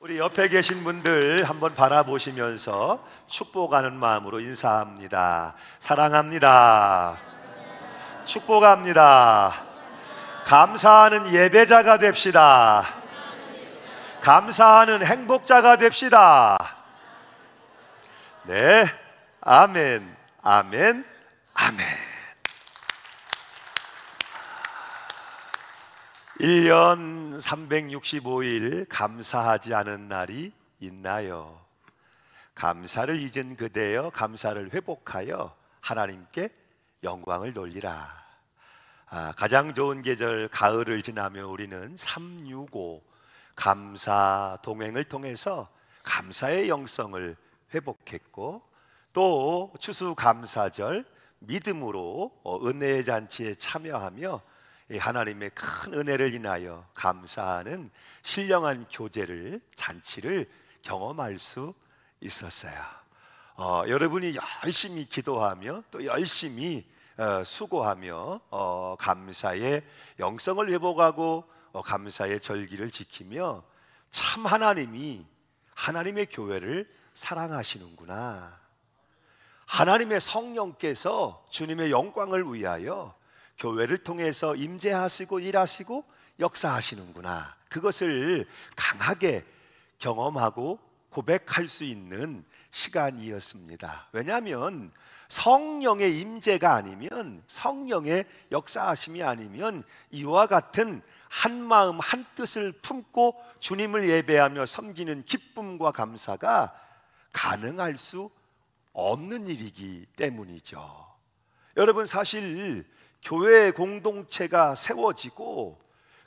우리 옆에 계신 분들 한번 바라보시면서 축복하는 마음으로 인사합니다. 사랑합니다. 축복합니다. 감사하는 예배자가 됩시다. 감사하는 행복자가 됩시다. 네, 아멘, 아멘, 아멘. 1년 365일 감사하지 않은 날이 있나요? 감사를 잊은 그대여 감사를 회복하여 하나님께 영광을 돌리라. 가장 좋은 계절 가을을 지나며 우리는 365 감사 동행을 통해서 감사의 영성을 회복했고, 또 추수감사절 믿음으로 은혜의 잔치에 참여하며 하나님의 큰 은혜를 인하여 감사하는 신령한 교제를, 잔치를 경험할 수 있었어요. 여러분이 열심히 기도하며 또 열심히 수고하며 감사의 영성을 회복하고 감사의 절기를 지키며 참 하나님의 교회를 사랑하시는구나, 하나님의 성령께서 주님의 영광을 위하여 교회를 통해서 임재하시고 일하시고 역사하시는구나, 그것을 강하게 경험하고 고백할 수 있는 시간이었습니다. 왜냐하면 성령의 임재가 아니면, 성령의 역사하심이 아니면 이와 같은 한 마음 한 뜻을 품고 주님을 예배하며 섬기는 기쁨과 감사가 가능할 수 없는 일이기 때문이죠. 여러분, 사실 교회 공동체가 세워지고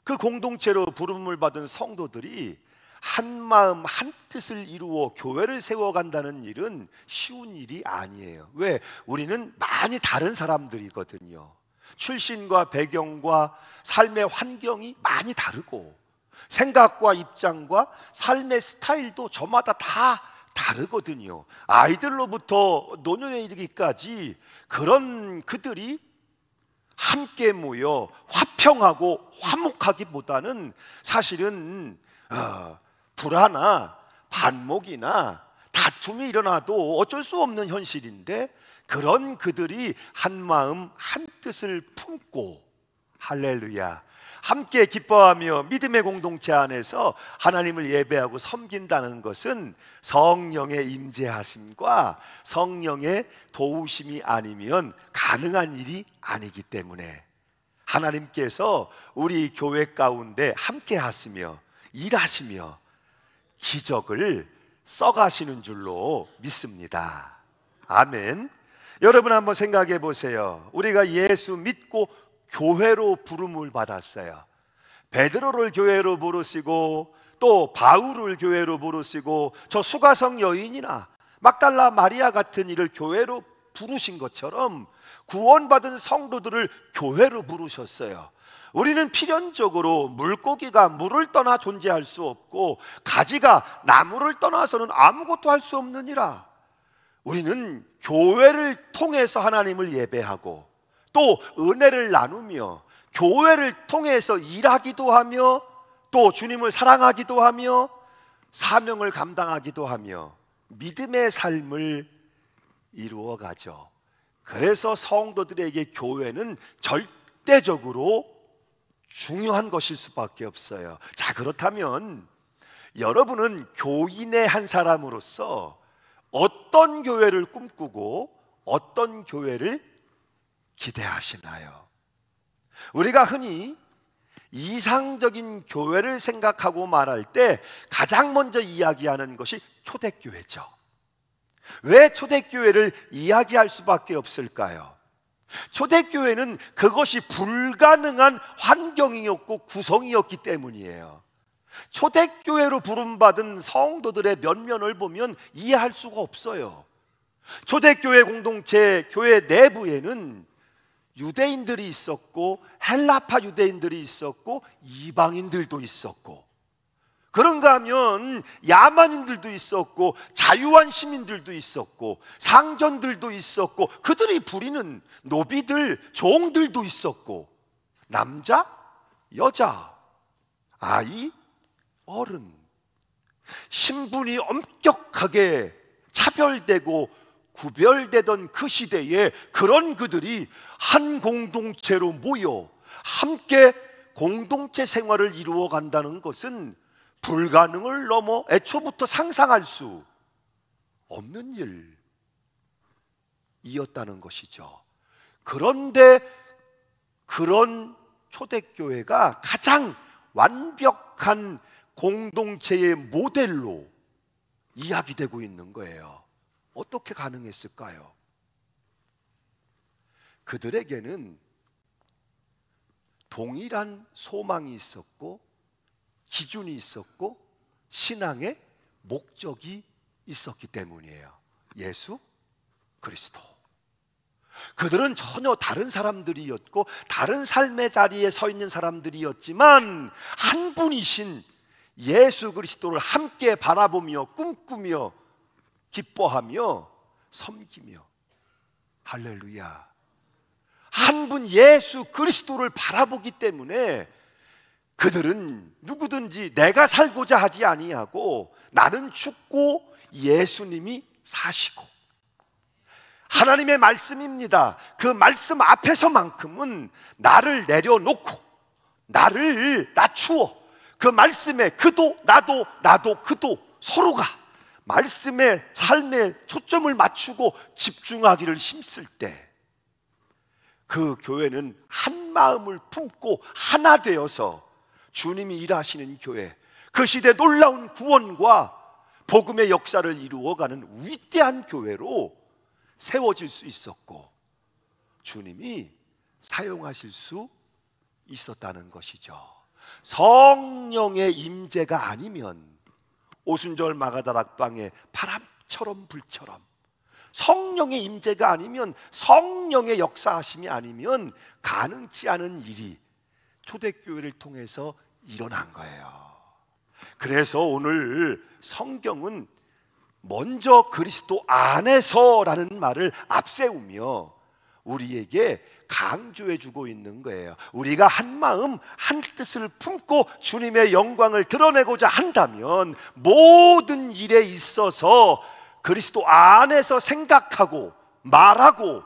그 공동체로 부름을 받은 성도들이 한 마음 한 뜻을 이루어 교회를 세워간다는 일은 쉬운 일이 아니에요. 왜? 우리는 많이 다른 사람들이거든요. 출신과 배경과 삶의 환경이 많이 다르고, 생각과 입장과 삶의 스타일도 저마다 다 다르거든요. 아이들로부터 노년에 이르기까지 그런 그들이 함께 모여 화평하고 화목하기보다는 사실은 불화나 반목이나 다툼이 일어나도 어쩔 수 없는 현실인데, 그런 그들이 한 마음 한 뜻을 품고 할렐루야 함께 기뻐하며 믿음의 공동체 안에서 하나님을 예배하고 섬긴다는 것은 성령의 임재하심과 성령의 도우심이 아니면 가능한 일이 아니기 때문에 하나님께서 우리 교회 가운데 함께 하시며 일하시며 기적을 써가시는 줄로 믿습니다. 아멘. 여러분 한번 생각해 보세요. 우리가 예수 믿고 교회로 부름을 받았어요. 베드로를 교회로 부르시고 또 바울을 교회로 부르시고 저 수가성 여인이나 막달라 마리아 같은 이를 교회로 부르신 것처럼 구원받은 성도들을 교회로 부르셨어요. 우리는 필연적으로 물고기가 물을 떠나 존재할 수 없고 가지가 나무를 떠나서는 아무것도 할 수 없느니라. 우리는 교회를 통해서 하나님을 예배하고 또 은혜를 나누며 교회를 통해서 일하기도 하며 또 주님을 사랑하기도 하며 사명을 감당하기도 하며 믿음의 삶을 이루어가죠. 그래서 성도들에게 교회는 절대적으로 중요한 것일 수밖에 없어요. 자, 그렇다면 여러분은 교인의 한 사람으로서 어떤 교회를 꿈꾸고 어떤 교회를 기대하시나요? 우리가 흔히 이상적인 교회를 생각하고 말할 때 가장 먼저 이야기하는 것이 초대교회죠. 왜 초대교회를 이야기할 수밖에 없을까요? 초대교회는 그것이 불가능한 환경이었고 구성이었기 때문이에요. 초대교회로 부름받은 성도들의 면면을 보면 이해할 수가 없어요. 초대교회 공동체 교회 내부에는 유대인들이 있었고 헬라파 유대인들이 있었고 이방인들도 있었고, 그런가 하면 야만인들도 있었고 자유한 시민들도 있었고 상전들도 있었고 그들이 부리는 노비들, 종들도 있었고 남자, 여자, 아이, 어른, 신분이 엄격하게 차별되고 구별되던 그 시대에 그런 그들이 한 공동체로 모여 함께 공동체 생활을 이루어 간다는 것은 불가능을 넘어 애초부터 상상할 수 없는 일이었다는 것이죠. 그런데 그런 초대교회가 가장 완벽한 공동체의 모델로 이야기되고 있는 거예요. 어떻게 가능했을까요? 그들에게는 동일한 소망이 있었고 기준이 있었고 신앙의 목적이 있었기 때문이에요. 예수 그리스도. 그들은 전혀 다른 사람들이었고 다른 삶의 자리에 서 있는 사람들이었지만 한 분이신 예수 그리스도를 함께 바라보며 꿈꾸며 기뻐하며 섬기며, 할렐루야, 한 분 예수 그리스도를 바라보기 때문에 그들은 누구든지 내가 살고자 하지 아니하고 나는 죽고 예수님이 사시고, 하나님의 말씀입니다. 그 말씀 앞에서만큼은 나를 내려놓고 나를 낮추어 그 말씀에 그도 나도 그도 서로가 말씀의 삶에 초점을 맞추고 집중하기를 힘쓸 때 그 교회는 한 마음을 품고 하나 되어서 주님이 일하시는 교회, 그 시대 놀라운 구원과 복음의 역사를 이루어가는 위대한 교회로 세워질 수 있었고 주님이 사용하실 수 있었다는 것이죠. 성령의 임재가 아니면 오순절 마가다락방의 바람처럼 불처럼, 성령의 임재가 아니면, 성령의 역사하심이 아니면 가능치 않은 일이 초대교회를 통해서 일어난 거예요. 그래서 오늘 성경은 먼저 그리스도 안에서라는 말을 앞세우며 우리에게 강조해 주고 있는 거예요. 우리가 한 마음 한 뜻을 품고 주님의 영광을 드러내고자 한다면 모든 일에 있어서 그리스도 안에서 생각하고 말하고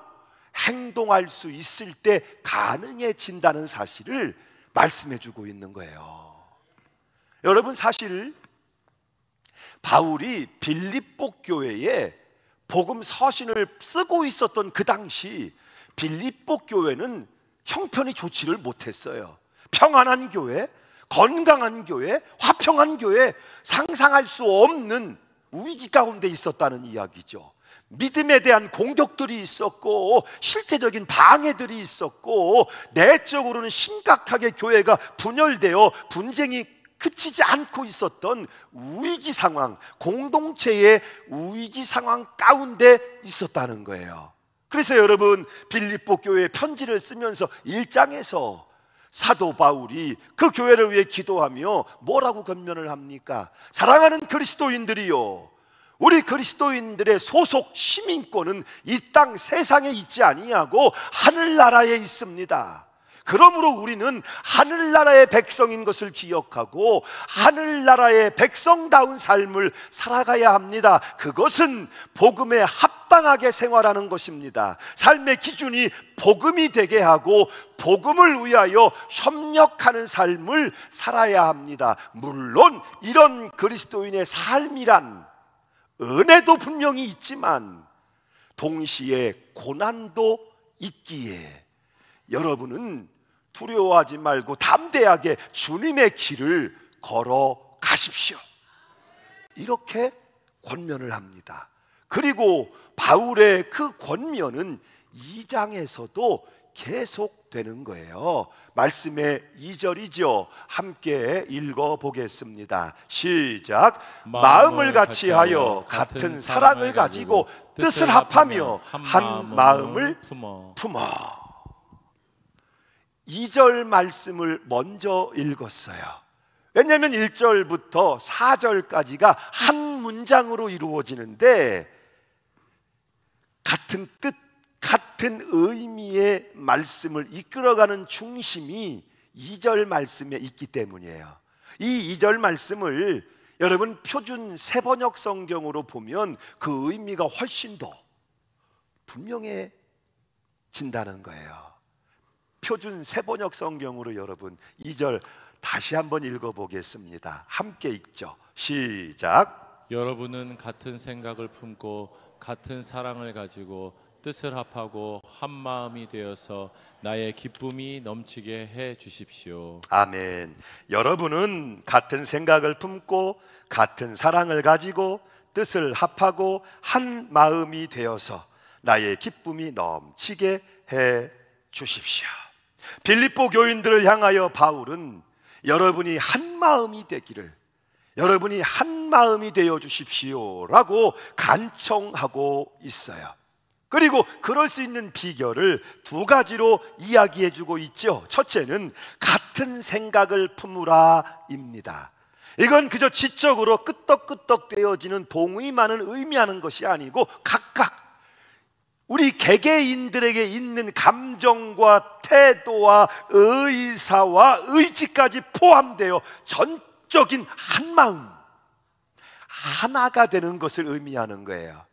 행동할 수 있을 때 가능해진다는 사실을 말씀해 주고 있는 거예요. 여러분, 사실 바울이 빌립보 교회에 복음 서신을 쓰고 있었던 그 당시 빌립보 교회는 형편이 좋지를 못했어요. 평안한 교회, 건강한 교회, 화평한 교회, 상상할 수 없는 위기 가운데 있었다는 이야기죠. 믿음에 대한 공격들이 있었고 실제적인 방해들이 있었고 내적으로는 심각하게 교회가 분열되어 분쟁이 그치지 않고 있었던 위기 상황, 공동체의 위기 상황 가운데 있었다는 거예요. 그래서 여러분, 빌립보 교회에 편지를 쓰면서 1장에서 사도 바울이 그 교회를 위해 기도하며 뭐라고 권면을 합니까? 사랑하는 그리스도인들이요, 우리 그리스도인들의 소속 시민권은 이 땅 세상에 있지 아니하고 하늘나라에 있습니다. 그러므로 우리는 하늘나라의 백성인 것을 기억하고 하늘나라의 백성다운 삶을 살아가야 합니다. 그것은 복음에 합당하게 생활하는 것입니다. 삶의 기준이 복음이 되게 하고 복음을 위하여 협력하는 삶을 살아야 합니다. 물론 이런 그리스도인의 삶이란 은혜도 분명히 있지만 동시에 고난도 있기에 여러분은 두려워하지 말고 담대하게 주님의 길을 걸어가십시오, 이렇게 권면을 합니다. 그리고 바울의 그 권면은 2장에서도 계속되는 거예요. 말씀의 2절이죠. 함께 읽어보겠습니다. 시작. 마음을 같이하여 같은 사랑을 가지고 뜻을 합하며 한 마음을 품어. 2절 말씀을 먼저 읽었어요. 왜냐하면 1절부터 4절까지가 한 문장으로 이루어지는데 같은 뜻, 같은 의미의 말씀을 이끌어가는 중심이 2절 말씀에 있기 때문이에요. 이 2절 말씀을 여러분, 표준 세번역 성경으로 보면 그 의미가 훨씬 더 분명해진다는 거예요. 표준 세번역 성경으로 여러분 2절 다시 한번 읽어보겠습니다. 함께 읽죠. 시작. 여러분은 같은 생각을 품고 같은 사랑을 가지고 뜻을 합하고 한 마음이 되어서 나의 기쁨이 넘치게 해 주십시오. 아멘. 여러분은 같은 생각을 품고 같은 사랑을 가지고 뜻을 합하고 한 마음이 되어서 나의 기쁨이 넘치게 해 주십시오. 빌립보 교인들을 향하여 바울은 여러분이 한 마음이 되기를, 여러분이 한 마음이 되어 주십시오라고 간청하고 있어요. 그리고 그럴 수 있는 비결을 두 가지로 이야기해 주고 있죠. 첫째는 같은 생각을 품으라입니다. 이건 그저 지적으로 끄떡끄떡 되어지는 동의만을 의미하는 것이 아니고 각각 우리 개개인들에게 있는 감정과 태도와 의사와 의지까지 포함되어 전적인 한 마음, 하나가 되는 것을 의미하는 거예요.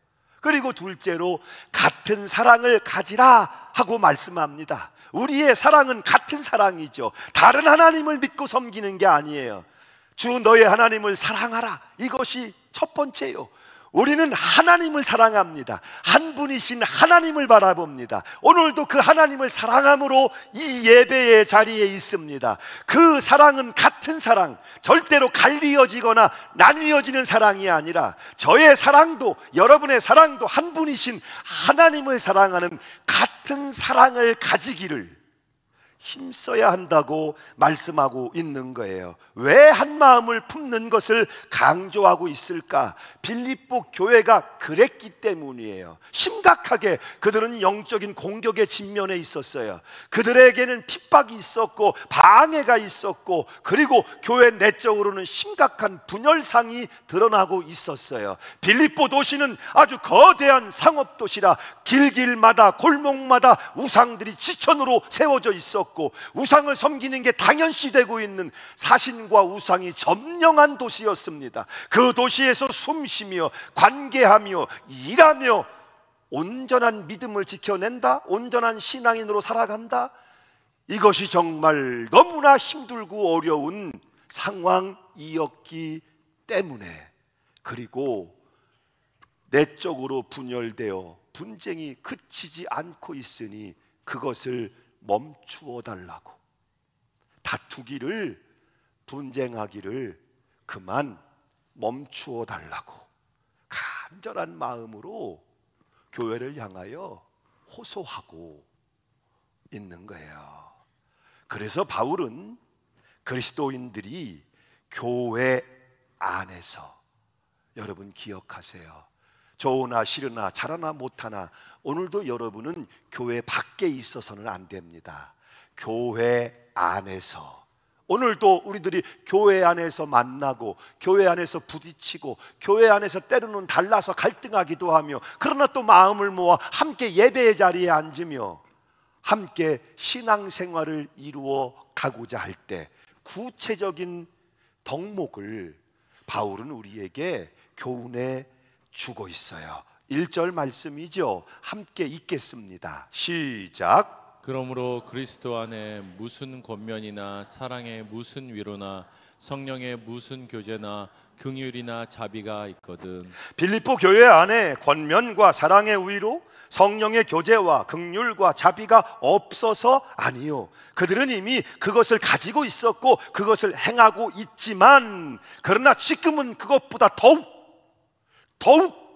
그리고 둘째로 같은 사랑을 가지라 하고 말씀합니다. 우리의 사랑은 같은 사랑이죠. 다른 하나님을 믿고 섬기는 게 아니에요. 주 너의 하나님을 사랑하라, 이것이 첫 번째요. 우리는 하나님을 사랑합니다. 한 분이신 하나님을 바라봅니다. 오늘도 그 하나님을 사랑함으로 이 예배의 자리에 있습니다. 그 사랑은 같은 사랑, 절대로 갈리어지거나 나뉘어지는 사랑이 아니라 저의 사랑도 여러분의 사랑도 한 분이신 하나님을 사랑하는 같은 사랑을 가지기를 힘써야 한다고 말씀하고 있는 거예요. 왜 한 마음을 품는 것을 강조하고 있을까? 빌립보 교회가 그랬기 때문이에요. 심각하게 그들은 영적인 공격에 직면해 있었어요. 그들에게는 핍박이 있었고 방해가 있었고, 그리고 교회 내적으로는 심각한 분열상이 드러나고 있었어요. 빌립보 도시는 아주 거대한 상업 도시라 길길마다 골목마다 우상들이 지천으로 세워져 있었고, 우상을 섬기는 게 당연시되고 있는 사신과 우상이 점령한 도시였습니다. 그 도시에서 숨쉬며 관계하며 일하며 온전한 믿음을 지켜낸다, 온전한 신앙인으로 살아간다, 이것이 정말 너무나 힘들고 어려운 상황이었기 때문에, 그리고 내적으로 분열되어 분쟁이 그치지 않고 있으니 그것을 멈추어 달라고, 다투기를, 분쟁하기를 그만 멈추어 달라고 간절한 마음으로 교회를 향하여 호소하고 있는 거예요. 그래서 바울은 그리스도인들이 교회 안에서, 여러분 기억하세요. 좋으나 싫으나 잘하나 못하나 오늘도 여러분은 교회 밖에 있어서는 안 됩니다. 교회 안에서, 오늘도 우리들이 교회 안에서 만나고 교회 안에서 부딪히고 교회 안에서 때로는 달라서 갈등하기도 하며, 그러나 또 마음을 모아 함께 예배의 자리에 앉으며 함께 신앙생활을 이루어 가고자 할 때 구체적인 덕목을 바울은 우리에게 교훈해 주고 있어요. 1절 말씀이죠. 함께 읽겠습니다. 시작. 그러므로 그리스도 안에 무슨 권면이나 사랑의 무슨 위로나 성령의 무슨 교제나 긍휼이나 자비가 있거든. 빌립보 교회 안에 권면과 사랑의 위로, 성령의 교제와 긍휼과 자비가 없어서 아니요, 그들은 이미 그것을 가지고 있었고 그것을 행하고 있지만, 그러나 지금은 그것보다 더욱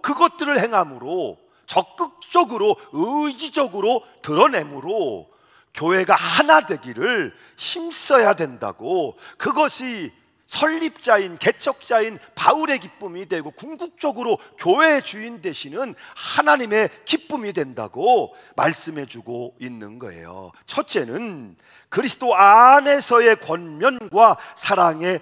그것들을 행함으로, 적극적으로 의지적으로 드러내므로 교회가 하나 되기를 힘써야 된다고, 그것이 설립자인 개척자인 바울의 기쁨이 되고 궁극적으로 교회의 주인 되시는 하나님의 기쁨이 된다고 말씀해 주고 있는 거예요. 첫째는 그리스도 안에서의 권면과 사랑의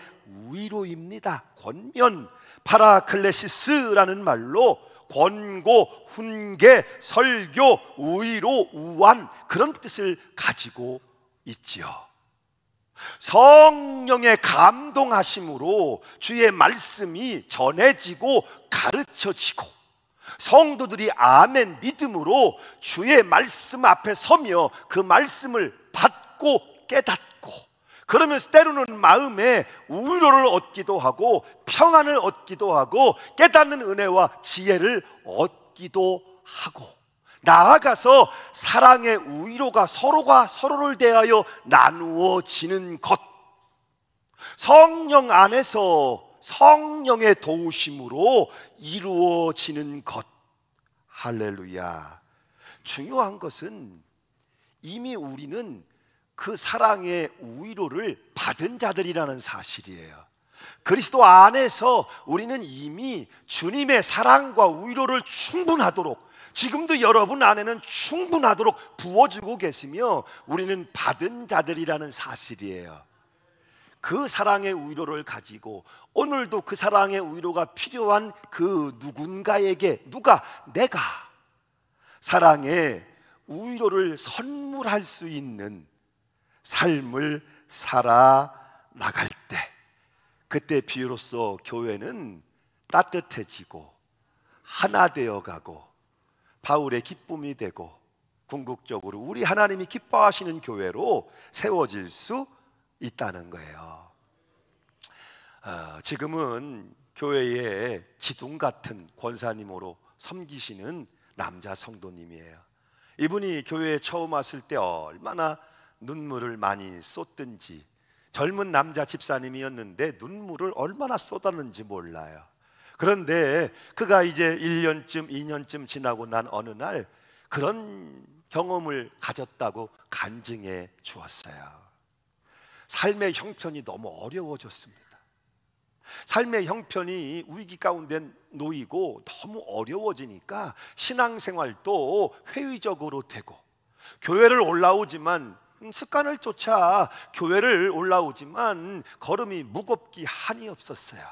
위로입니다. 권면, 파라클레시스라는 말로 권고, 훈계, 설교, 위로, 우환, 그런 뜻을 가지고 있지요. 성령의 감동하심으로 주의 말씀이 전해지고 가르쳐지고, 성도들이 아멘 믿음으로 주의 말씀 앞에 서며 그 말씀을 받고 깨닫고, 그러면서 때로는 마음에 위로를 얻기도 하고 평안을 얻기도 하고 깨닫는 은혜와 지혜를 얻기도 하고, 나아가서 사랑의 위로가 서로가 서로를 대하여 나누어지는 것, 성령 안에서 성령의 도우심으로 이루어지는 것. 할렐루야. 중요한 것은 이미 우리는 그 사랑의 위로를 받은 자들이라는 사실이에요. 그리스도 안에서 우리는 이미 주님의 사랑과 위로를 충분하도록, 지금도 여러분 안에는 충분하도록 부어주고 계시며 우리는 받은 자들이라는 사실이에요. 그 사랑의 위로를 가지고 오늘도 그 사랑의 위로가 필요한 그 누군가에게, 내가 사랑의 위로를 선물할 수 있는 삶을 살아나갈 때, 그때 비로소 교회는 따뜻해지고 하나 되어가고 바울의 기쁨이 되고 궁극적으로 우리 하나님이 기뻐하시는 교회로 세워질 수 있다는 거예요. 지금은 교회의 지둥 같은 권사님으로 섬기시는 남자 성도님이에요. 이분이 교회에 처음 왔을 때 얼마나 눈물을 많이 쏟든지, 젊은 남자 집사님이었는데 눈물을 얼마나 쏟았는지 몰라요. 그런데 그가 이제 1년쯤 2년쯤 지나고 난 어느 날 그런 경험을 가졌다고 간증해 주었어요. 삶의 형편이 너무 어려워졌습니다. 삶의 형편이 위기 가운데 놓이고 너무 어려워지니까 신앙생활도 회의적으로 되고, 교회를 올라오지만 습관을 쫓아 교회를 올라오지만 걸음이 무겁기 한이 없었어요.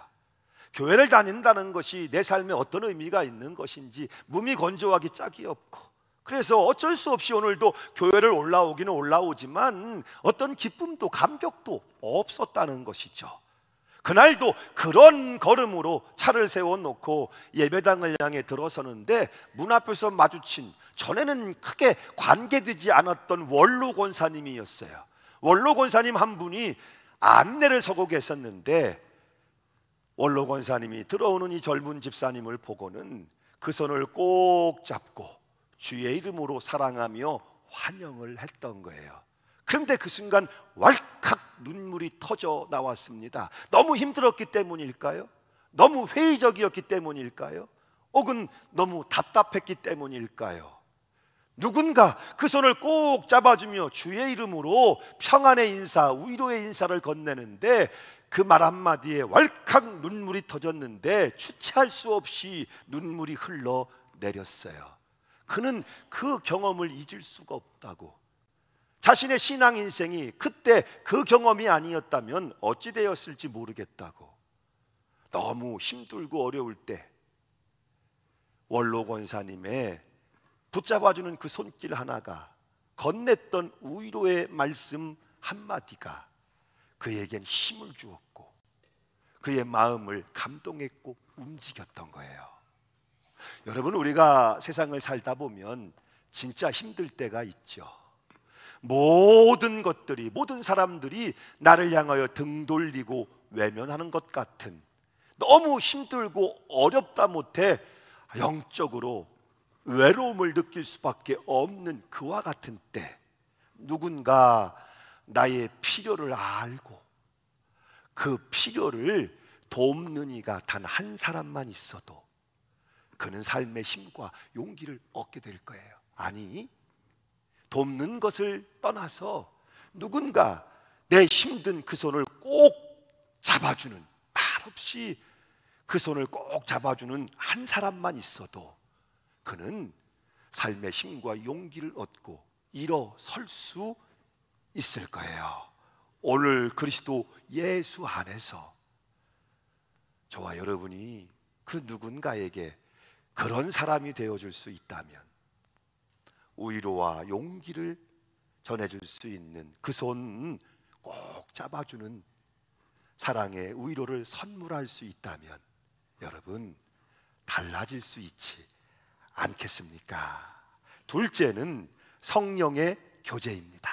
교회를 다닌다는 것이 내 삶에 어떤 의미가 있는 것인지 몸이 건조하기 짝이 없고, 그래서 어쩔 수 없이 오늘도 교회를 올라오기는 올라오지만 어떤 기쁨도 감격도 없었다는 것이죠. 그날도 그런 걸음으로 차를 세워놓고 예배당을 향해 들어서는데 문 앞에서 마주친, 전에는 크게 관계되지 않았던 원로 권사님이었어요. 원로 권사님 한 분이 안내를 서고 계셨는데, 원로 권사님이 들어오는 이 젊은 집사님을 보고는 그 손을 꼭 잡고 주의 이름으로 사랑하며 환영을 했던 거예요. 그런데 그 순간 왈칵 눈물이 터져 나왔습니다. 너무 힘들었기 때문일까요? 너무 회의적이었기 때문일까요? 혹은 너무 답답했기 때문일까요? 누군가 그 손을 꼭 잡아주며 주의 이름으로 평안의 인사, 위로의 인사를 건네는데 그 말 한마디에 왈칵 눈물이 터졌는데 주체할 수 없이 눈물이 흘러내렸어요. 그는 그 경험을 잊을 수가 없다고, 자신의 신앙 인생이 그때 그 경험이 아니었다면 어찌 되었을지 모르겠다고, 너무 힘들고 어려울 때 원로 권사님의 붙잡아주는 그 손길 하나가, 건넸던 위로의 말씀 한마디가 그에겐 힘을 주었고 그의 마음을 감동했고 움직였던 거예요. 여러분, 우리가 세상을 살다 보면 진짜 힘들 때가 있죠. 모든 것들이, 모든 사람들이 나를 향하여 등 돌리고 외면하는 것 같은, 너무 힘들고 어렵다 못해 영적으로 외로움을 느낄 수밖에 없는 그와 같은 때, 누군가 나의 필요를 알고 그 필요를 돕는 이가 단 한 사람만 있어도 그는 삶의 힘과 용기를 얻게 될 거예요. 아니, 돕는 것을 떠나서 누군가 내 힘든 그 손을 꼭 잡아주는, 말없이 그 손을 꼭 잡아주는 한 사람만 있어도 그는 삶의 힘과 용기를 얻고 일어설 수 있을 거예요. 오늘 그리스도 예수 안에서 저와 여러분이 그 누군가에게 그런 사람이 되어줄 수 있다면, 위로와 용기를 전해줄 수 있는 그 손 꼭 잡아주는 사랑의 위로를 선물할 수 있다면 여러분 달라질 수 있지 않겠습니까? 둘째는 성령의 교제입니다.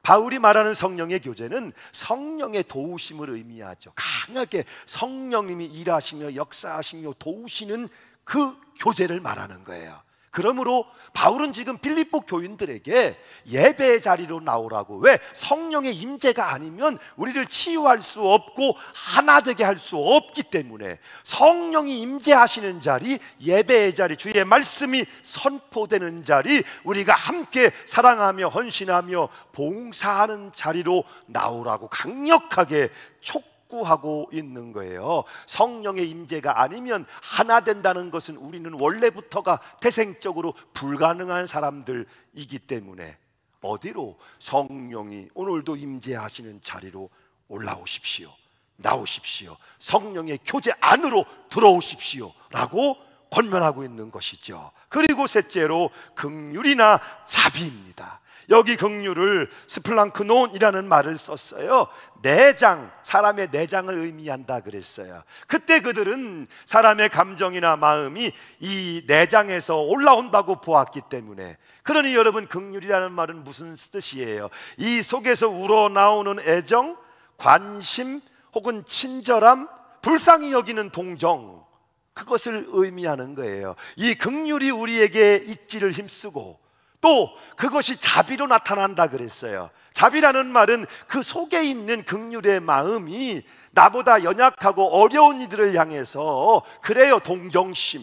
바울이 말하는 성령의 교제는 성령의 도우심을 의미하죠. 강하게 성령님이 일하시며 역사하시며 도우시는 그 교제를 말하는 거예요. 그러므로 바울은 지금 빌립보 교인들에게 예배의 자리로 나오라고, 왜? 성령의 임재가 아니면 우리를 치유할 수 없고 하나 되게 할 수 없기 때문에 성령이 임재하시는 자리, 예배의 자리, 주의 말씀이 선포되는 자리, 우리가 함께 사랑하며 헌신하며 봉사하는 자리로 나오라고 강력하게 촉구하고 있는 거예요. 성령의 임재가 아니면 하나 된다는 것은 우리는 원래부터가 태생적으로 불가능한 사람들이기 때문에 어디로? 성령이 오늘도 임재하시는 자리로 올라오십시오. 나오십시오. 성령의 교제 안으로 들어오십시오 라고 권면하고 있는 것이죠. 그리고 셋째로 긍휼이나 자비입니다. 여기 긍휼을 스플랑크논이라는 말을 썼어요. 내장, 사람의 내장을 의미한다 그랬어요. 그때 그들은 사람의 감정이나 마음이 이 내장에서 올라온다고 보았기 때문에, 그러니 여러분 긍휼이라는 말은 무슨 뜻이에요? 이 속에서 우러나오는 애정, 관심 혹은 친절함, 불쌍히 여기는 동정, 그것을 의미하는 거예요. 이 긍휼이 우리에게 있기를 힘쓰고 또 그것이 자비로 나타난다 그랬어요. 자비라는 말은 그 속에 있는 긍휼의 마음이 나보다 연약하고 어려운 이들을 향해서, 그래요, 동정심,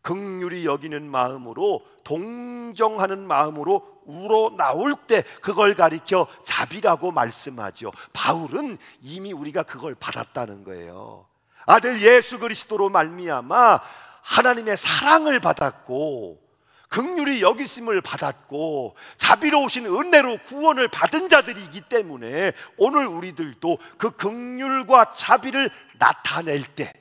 긍휼히 여기는 마음으로, 동정하는 마음으로 우러나올 때 그걸 가리켜 자비라고 말씀하죠. 바울은 이미 우리가 그걸 받았다는 거예요. 아들 예수 그리스도로 말미암아 하나님의 사랑을 받았고 긍휼히 여기심을 받았고 자비로우신 은혜로 구원을 받은 자들이기 때문에 오늘 우리들도 그 긍휼과 자비를 나타낼 때,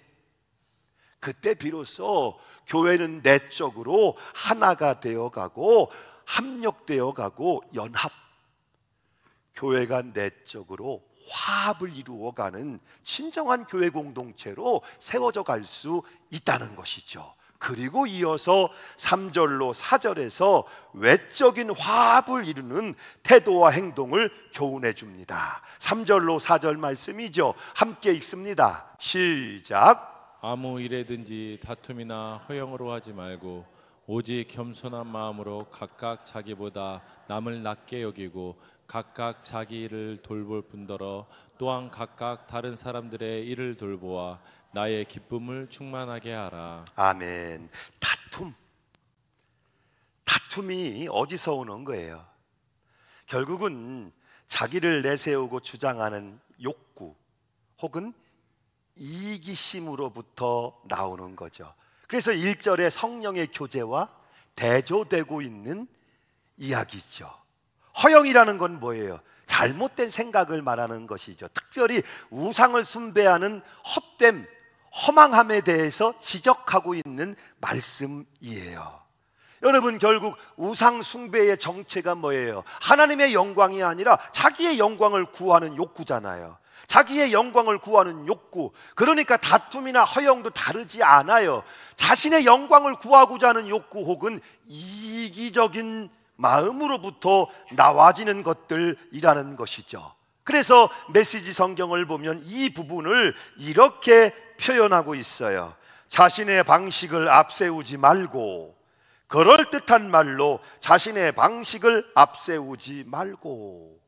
그때 비로소 교회는 내적으로 하나가 되어가고 합력되어가고 연합, 교회가 내적으로 화합을 이루어가는 진정한 교회 공동체로 세워져 갈 수 있다는 것이죠. 그리고 이어서 3절로 4절에서 외적인 화합을 이루는 태도와 행동을 교훈해 줍니다. 3절로 4절 말씀이죠. 함께 읽습니다. 시작. 아무 일에든지 다툼이나 허영으로 하지 말고 오직 겸손한 마음으로 각각 자기보다 남을 낮게 여기고 각각 자기 일을 돌볼 뿐더러 또한 각각 다른 사람들의 일을 돌보아 나의 기쁨을 충만하게 하라. 아멘. 다툼이 어디서 오는 거예요? 결국은 자기를 내세우고 주장하는 욕구 혹은 이기심으로부터 나오는 거죠. 그래서 1절에 성령의 교제와 대조되고 있는 이야기죠. 허영이라는 건 뭐예요? 잘못된 생각을 말하는 것이죠. 특별히 우상을 숭배하는 헛됨, 허망함에 대해서 지적하고 있는 말씀이에요. 여러분, 결국 우상 숭배의 정체가 뭐예요? 하나님의 영광이 아니라 자기의 영광을 구하는 욕구잖아요. 자기의 영광을 구하는 욕구. 그러니까 다툼이나 허영도 다르지 않아요. 자신의 영광을 구하고자 하는 욕구 혹은 이기적인 마음으로부터 나와지는 것들이라는 것이죠. 그래서 메시지 성경을 보면 이 부분을 이렇게 표현하고 있어요. 자신의 방식을 앞세우지 말고, 그럴듯한 말로 자신의 방식을 앞세우지 말고.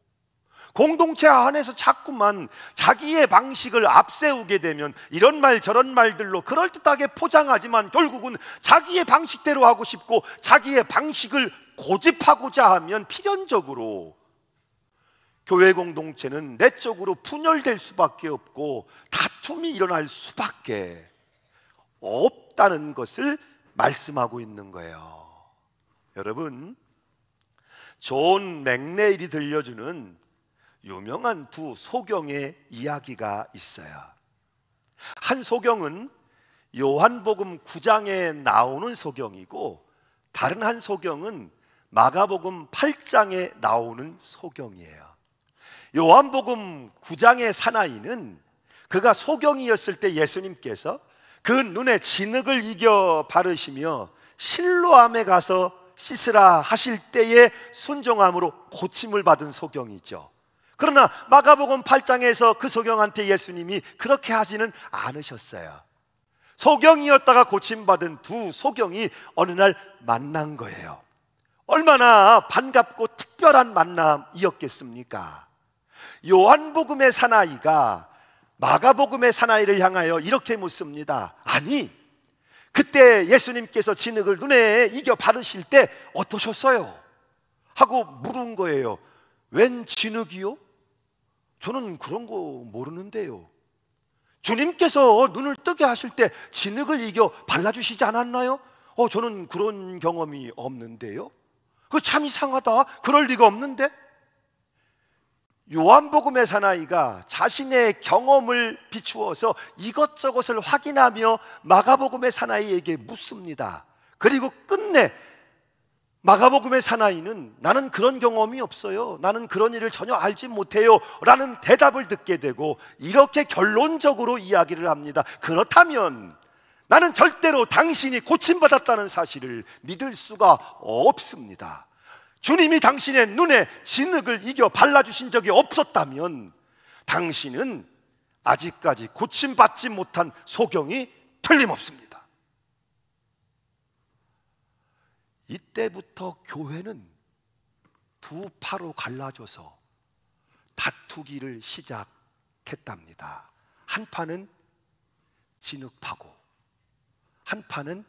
공동체 안에서 자꾸만 자기의 방식을 앞세우게 되면 이런 말 저런 말들로 그럴듯하게 포장하지만 결국은 자기의 방식대로 하고 싶고 자기의 방식을 고집하고자 하면 필연적으로 교회 공동체는 내적으로 분열될 수밖에 없고 다툼이 일어날 수밖에 없다는 것을 말씀하고 있는 거예요. 여러분, 존 맥레일이 들려주는 유명한 두 소경의 이야기가 있어요. 한 소경은 요한복음 9장에 나오는 소경이고 다른 한 소경은 마가복음 8장에 나오는 소경이에요. 요한복음 9장의 사나이는 그가 소경이었을 때 예수님께서 그 눈에 진흙을 이겨 바르시며 실로암에 가서 씻으라 하실 때의 순종함으로 고침을 받은 소경이죠. 그러나 마가복음 8장에서 그 소경한테 예수님이 그렇게 하지는 않으셨어요. 소경이었다가 고침받은 두 소경이 어느 날 만난 거예요. 얼마나 반갑고 특별한 만남이었겠습니까? 요한복음의 사나이가 마가복음의 사나이를 향하여 이렇게 묻습니다. 아니, 그때 예수님께서 진흙을 눈에 이겨 바르실 때 어떠셨어요? 하고 물은 거예요. 웬 진흙이요? 저는 그런 거 모르는데요. 주님께서 눈을 뜨게 하실 때 진흙을 이겨 발라주시지 않았나요? 저는 그런 경험이 없는데요. 그거 참 이상하다. 그럴 리가 없는데. 요한복음의 사나이가 자신의 경험을 비추어서 이것저것을 확인하며 마가복음의 사나이에게 묻습니다. 그리고 끝내 마가복음의 사나이는 나는 그런 경험이 없어요, 나는 그런 일을 전혀 알지 못해요 라는 대답을 듣게 되고 이렇게 결론적으로 이야기를 합니다. 그렇다면 나는 절대로 당신이 고침받았다는 사실을 믿을 수가 없습니다. 주님이 당신의 눈에 진흙을 이겨 발라주신 적이 없었다면 당신은 아직까지 고침받지 못한 소경이 틀림없습니다. 이때부터 교회는 두 파로 갈라져서 다투기를 시작했답니다. 한 파는 진흙파고 한 파는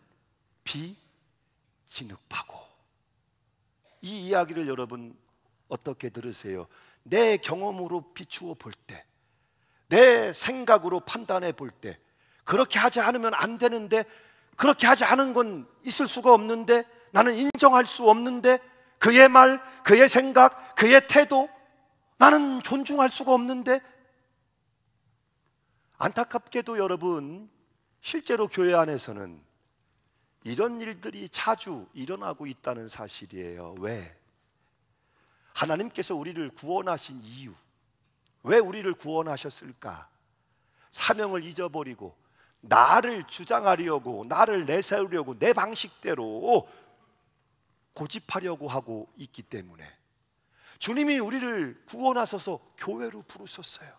비진흙파고. 이 이야기를 여러분 어떻게 들으세요? 내 경험으로 비추어 볼 때, 내 생각으로 판단해 볼 때 그렇게 하지 않으면 안 되는데, 그렇게 하지 않은 건 있을 수가 없는데, 나는 인정할 수 없는데, 그의 말, 그의 생각, 그의 태도 나는 존중할 수가 없는데. 안타깝게도 여러분, 실제로 교회 안에서는 이런 일들이 자주 일어나고 있다는 사실이에요. 왜? 하나님께서 우리를 구원하신 이유, 왜 우리를 구원하셨을까? 사명을 잊어버리고 나를 주장하려고, 나를 내세우려고 내 방식대로 고집하려고 하고 있기 때문에. 주님이 우리를 구원하셔서 교회로 부르셨어요.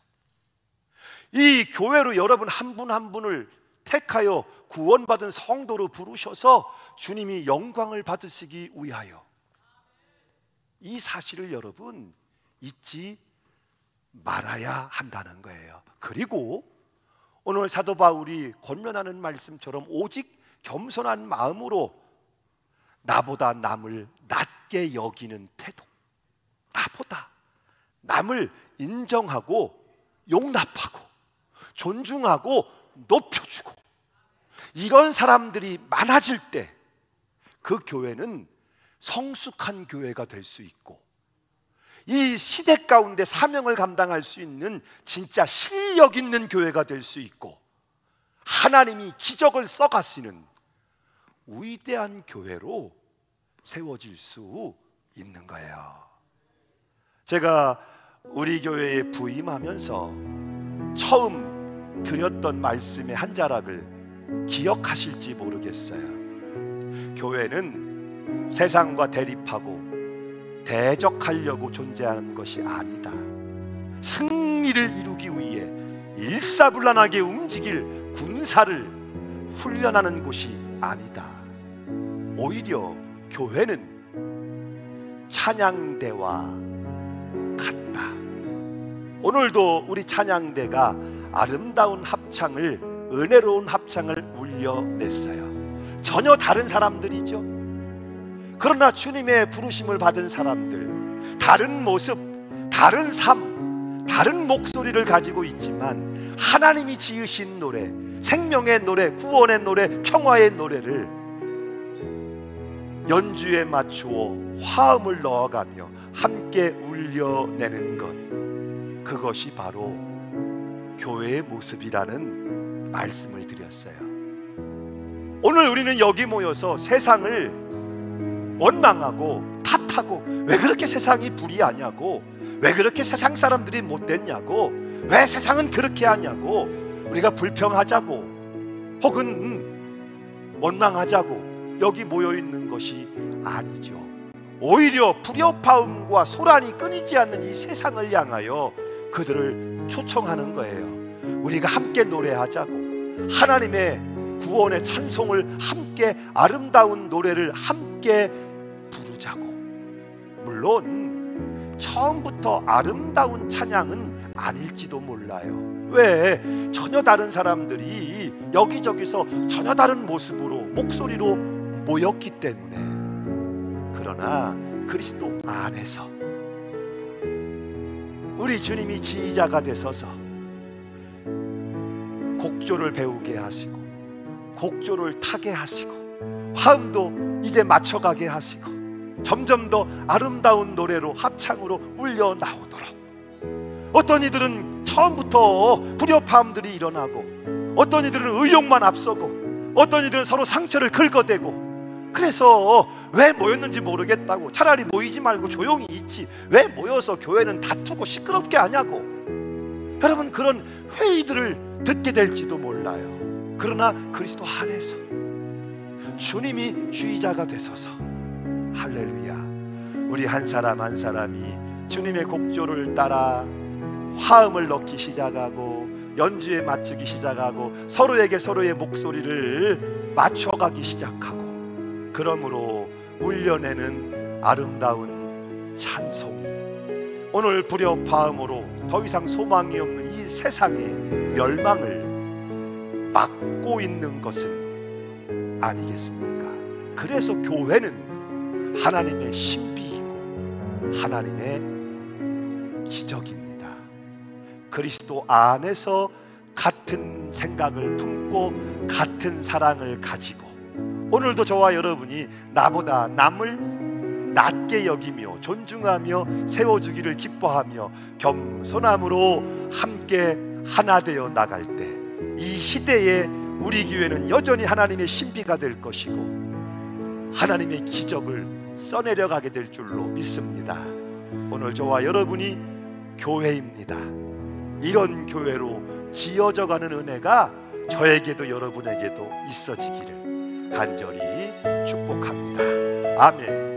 이 교회로 여러분 한 분 한 분을 택하여 구원받은 성도로 부르셔서 주님이 영광을 받으시기 위하여. 이 사실을 여러분 잊지 말아야 한다는 거예요. 그리고 오늘 사도 바울이 권면하는 말씀처럼 오직 겸손한 마음으로 나보다 남을 낮게 여기는 태도, 나보다 남을 인정하고 용납하고 존중하고 높여주고, 이런 사람들이 많아질 때 그 교회는 성숙한 교회가 될 수 있고, 이 시대 가운데 사명을 감당할 수 있는 진짜 실력 있는 교회가 될 수 있고, 하나님이 기적을 써가시는 위대한 교회로 세워질 수 있는 거예요. 제가 우리 교회에 부임하면서 처음 드렸던 말씀의 한 자락을 기억하실지 모르겠어요. 교회는 세상과 대립하고 대적하려고 존재하는 것이 아니다. 승리를 이루기 위해 일사불란하게 움직일 군사를 훈련하는 곳이 아니다. 오히려 교회는 찬양대와 같다. 오늘도 우리 찬양대가 아름다운 합창을, 은혜로운 합창을 울려냈어요. 전혀 다른 사람들이죠. 그러나 주님의 부르심을 받은 사람들, 다른 모습, 다른 삶, 다른 목소리를 가지고 있지만 하나님이 지으신 노래, 생명의 노래, 구원의 노래, 평화의 노래를 연주에 맞추어 화음을 넣어가며 함께 울려내는 것, 그것이 바로 교회의 모습이라는 말씀을 드렸어요. 오늘 우리는 여기 모여서 세상을 원망하고 탓하고 못하고, 왜 그렇게 세상이 불의하냐고, 왜 그렇게 세상 사람들이 못됐냐고, 왜 세상은 그렇게 하냐고 우리가 불평하자고 혹은 원망하자고 여기 모여있는 것이 아니죠. 오히려 불협화음과 소란이 끊이지 않는 이 세상을 향하여 그들을 초청하는 거예요. 우리가 함께 노래하자고, 하나님의 구원의 찬송을 함께, 아름다운 노래를 함께 부르자고. 물론 처음부터 아름다운 찬양은 아닐지도 몰라요. 왜? 전혀 다른 사람들이 여기저기서 전혀 다른 모습으로, 목소리로 모였기 때문에. 그러나 그리스도 안에서 우리 주님이 지휘자가 되셔서 곡조를 배우게 하시고, 곡조를 타게 하시고, 화음도 이제 맞춰가게 하시고, 점점 더 아름다운 노래로, 합창으로 울려 나오도록. 어떤 이들은 처음부터 불협화음들이 일어나고, 어떤 이들은 의욕만 앞서고, 어떤 이들은 서로 상처를 긁어대고, 그래서 왜 모였는지 모르겠다고, 차라리 모이지 말고 조용히 있지, 왜 모여서 교회는 다투고 시끄럽게 하냐고. 여러분, 그런 회의들을 듣게 될지도 몰라요. 그러나 그리스도 안에서 주님이 주의자가 되셔서, 할렐루야, 우리 한 사람 한 사람이 주님의 곡조를 따라 화음을 넣기 시작하고, 연주에 맞추기 시작하고, 서로에게 서로의 목소리를 맞춰가기 시작하고, 그러므로 울려내는 아름다운 찬송이 오늘 불협화음으로 더 이상 소망이 없는 이 세상의 멸망을 막고 있는 것은 아니겠습니까? 그래서 교회는 하나님의 신비이고 하나님의 기적입니다. 그리스도 안에서 같은 생각을 품고 같은 사랑을 가지고, 오늘도 저와 여러분이 나보다 남을 낮게 여기며 존중하며 세워주기를 기뻐하며 겸손함으로 함께 하나 되어 나갈 때, 이 시대에 우리 교회는 여전히 하나님의 신비가 될 것이고 하나님의 기적을 써내려가게 될 줄로 믿습니다. 오늘 저와 여러분이 교회입니다. 이런 교회로 지어져가는 은혜가 저에게도 여러분에게도 있어지기를 간절히 축복합니다. 아멘.